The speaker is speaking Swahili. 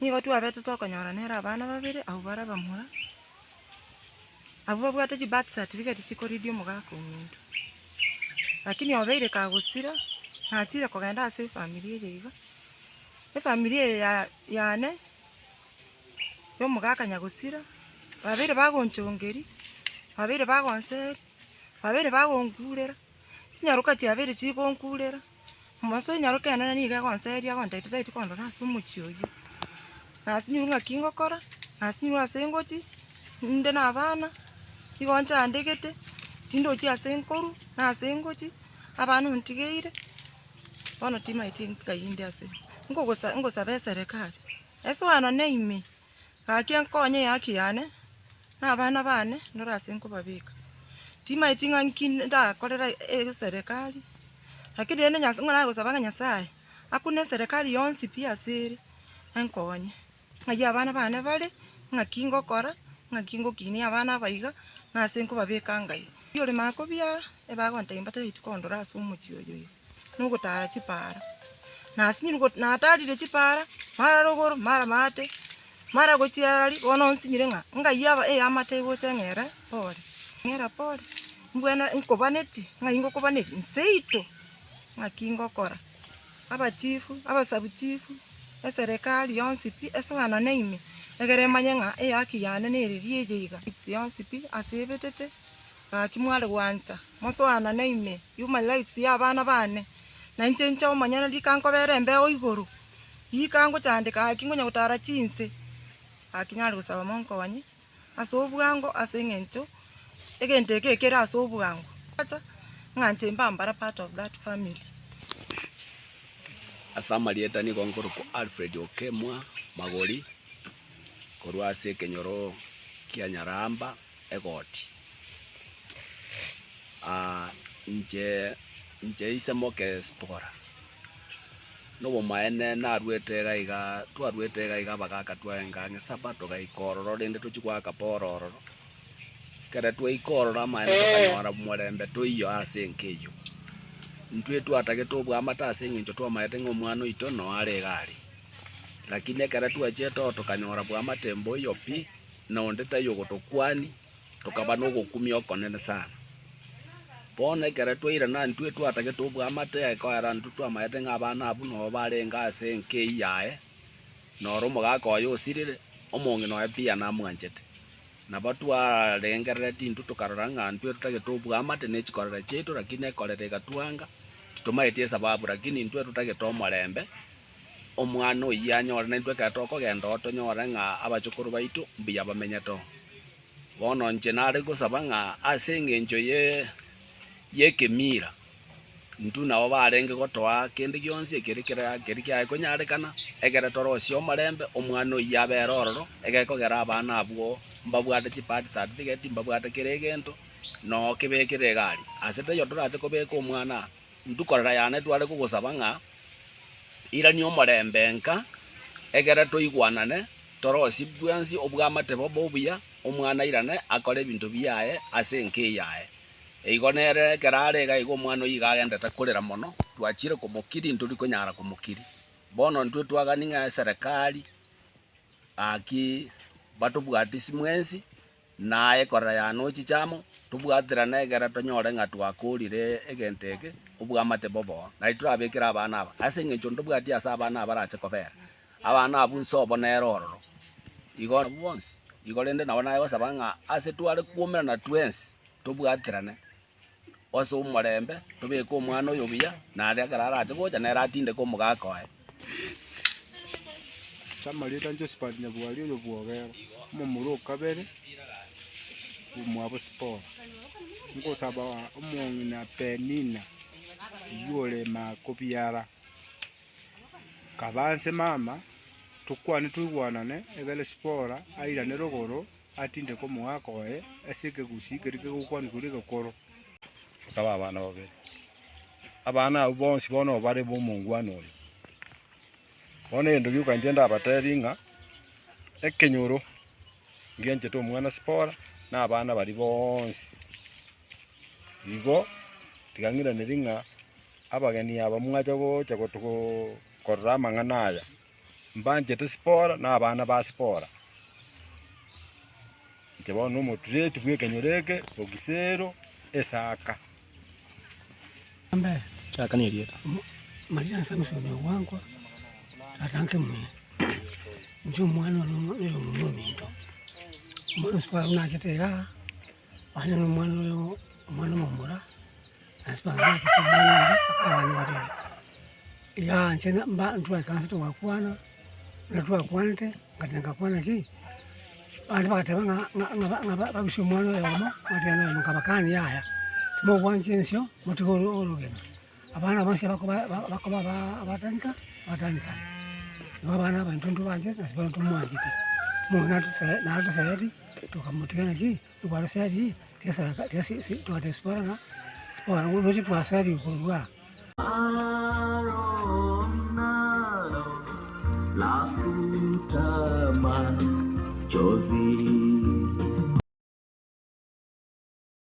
nigo twabete tokonyoranera abana babere abo bara bamura abo babwate chi birth certificate chikoridio omogaka ominto lakini obeire kagosira nachire kogenda ase efamily eye iga efamily eye yane yomogaka nyagosira babeire bagonchongeri babeire bagonseri babeire bagongurera sinyaruka chiabeire chigonkurera moso nyaruka enene niga gonseri agontaite kondo nase omochi oyo nasi nyunga kingokora nasi nyunga sengochi nde na abana igoncha andegete tindochi ase nkoru nase ngochi abana ontigeire bono timaiti nkayinde ase ngosabe serikali esoano neime gaki nkonye yaki yane na abana bane ndorase nkobabika timaiti ngankinda korera serikali lakini ene nyasa ngana gosaba nyasaye akune serikali yonsi pia siri enkonye ngaya abana bane bale ngakingo kora ngakingo kini abana baiga nase nkobabika ngai yore mako bia ebagonta imbata itukondora ase omochi oyo nugotara chipara nasi nyugo natarire chipara mara rogoro mara mate mara gochiari bono nsinyire ngai aba amate gochengera pole ngera pole mbwena nkobaneti ngaingo kobaneti nseito ngakingo kora aba chifu aba sabu chifu eserikali yonsi pi eswana neime egere manyenga yaki yane neririye iga yonsi pi asebetete kimwale gwanza moswana neime human rights ya abana bane na nchencha omanyana likanko berembe oiguru yikango chandika akingonya gutara chinse akinyale gusaba monko wanyi asobwango asengencho egente kekera asobwango acha nganje mbambara part of that family. Asamalieta ni gongoro ko Alfred Okemwa Magori korwa se kenyoro kia Nyaramba egoti nje isemoke spora no maene na rwetega iga twarwetega iga bagaka twenga ngesabato ga ikororo rende tuchikwa kapororo kera twe ikorora maene tukanyora murembe tuiyo ase nkeyo ntwe twatage tobwa amata ase ngincho twamaete ng'omwana ito no are gari lakini kera twache tukanyora bwa matembo yo pi no ndeta yo gotokwani tukaba no gokumia okonene sana pone kera twaira na ntwe twatage tobwa amata ekora ntu twamaete ng'abana abu no barenga ase nkei yae no romo gakoyo osirire omongi no epia na mwanchete na batwa rengerera tintu tukarora ng'antwe tutage tobwa amate ne chikorera chetu lakini ekorera gatwanga tumaite sababu lakini ntwe tutage tomorembe omwana oyanyora ne ntwe katoko genda otonyora ng'a abachukuru baitu mbiya bamenya to bono nche nare gosaba ng'a ase ngencho ye kemira ntu nabo barenge gotoa kende gionsi ekirikya konyarekana egere torosi omorembe omwana oyabera ororo egekogera abana abwo mbabwate chipati certificate mbabwate kiregento no kibekire gari asete yo turate kobeka omwana ndukorera yane tware kugosaba ng'a irani omorembe nka egere toigwanane torosi bwansi obwamate bobuya omwana irane akore ebintu biaye ase nke yaye eigonere kerare ga igo omwana oyigagenda takorera mono twachire komokiri nturi konyara komokiri bono ntwe twagani ng'a serikali aki batubwatisi mwensi naye korera yano chichamo tubwatira negera tonyore ng'a twakorire egenteke obwamate bobo na iturabekera abana aba ase ngencho ndubwati asa abana abarache kobera abana abu nsobo nerororo igo bonsi igo rende nabo naye gosaba ng'a ase tware kuomera na twensi tubwatirane oso omorembe tobeka omwana oyo buya nare agarara ache gocha nere atinde ko omogaka oye Samalieta Josephat Nyabwari oyo bwogera omomura okabere omwabo sport ngosaba omong'ina Penina yore makobiara kabanse mama tukwane tuigwanane egele spora airane rogoro atinde ko omogaka oye aseke gusikerike gukwani kuri gokoro kaba abana babere abana abo bonsi bono bare bomongwana oyo bono endo byuka ngenda abateringa ekenyoro ngenje to omwana spora na abana bari bonsi igo tigangira neringa abageni aba mwaja gocha gotuko korra manganaya mbanjete spora na abana ba spora ntibono motureti bwekenyoreke ogisero esaka ambe Aka ni rieta. Maria Samson wangu atanke mwe njo mwana no mumito mwana spora unachetera bana no mwana mumura aspa unachetera mwana wale ya nchena mba ntwa kansa to wakwana na twa kwante ngatenga kwana ki bali bakateba nga babisho mwana yomo watena ngabakani yaya mo wanchensyo motigoro olugena abana bose bakoba abatanka abana bantuntu banje nasibantu mwanje mona na sayari tukamutigana ki tubara sayari tesi tuadespora na spora ngoji twasari kulwa la puta chozi